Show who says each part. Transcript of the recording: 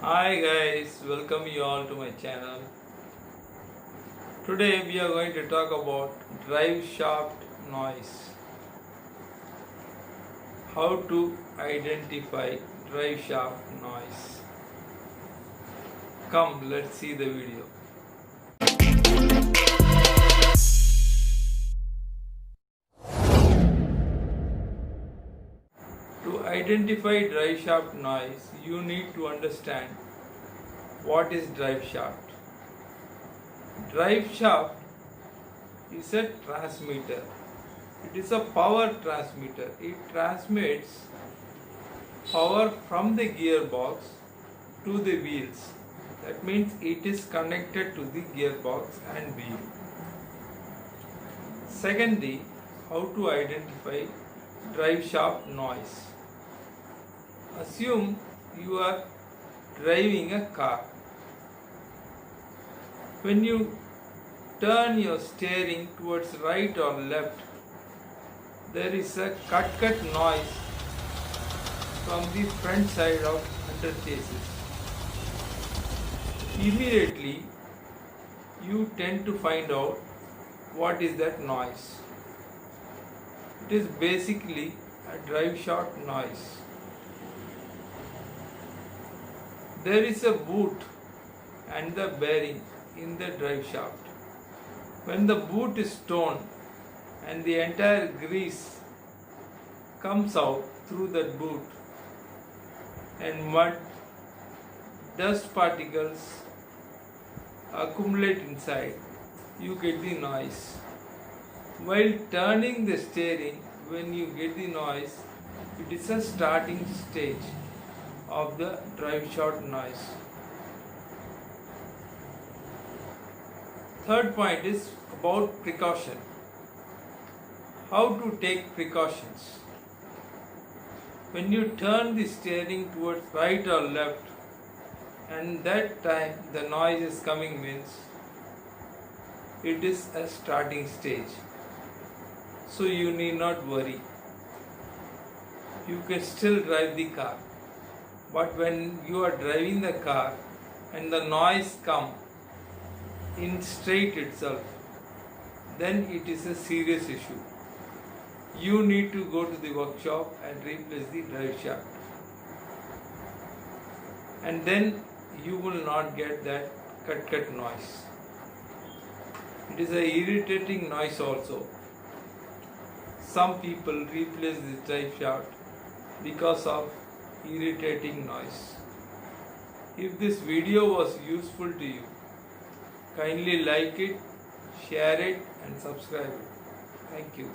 Speaker 1: Hi guys, welcome you all to my channel. Today we are going to talk about drive shaft noise. How to identify drive shaft noise. Come, let's see the video. To identify drive shaft noise, you need to understand what is drive shaft. Drive shaft is a transmitter. It is a power transmitter. It transmits power from the gearbox to the wheels. That means it is connected to the gearbox and wheel. Secondly, how to identify drive shaft noise. Assume you are driving a car. When you turn your steering towards right or left, there is a cut noise from the front side of under chassis. Immediately you tend to find out what is that noise. It is basically a drive shaft noise. There is a boot and the bearing in the drive shaft. When the boot is torn and the entire grease comes out through that boot and mud, dust particles accumulate inside, you get the noise. While turning the steering, when you get the noise, it is a starting stage of the drive shaft noise. Third point is about precaution. How to take precautions. When you turn the steering towards right or left, and that time the noise is coming means it is a starting stage. So you need not worry. You can still drive the car. But when you are driving the car and the noise comes in straight itself, then it is a serious issue. You need to go to the workshop and replace the drive shaft. And then you will not get that cut noise. It is a irritating noise also. Some people replace the drive shaft because of irritating noise. If this video was useful to you, kindly like it, share it and subscribe it. Thank you.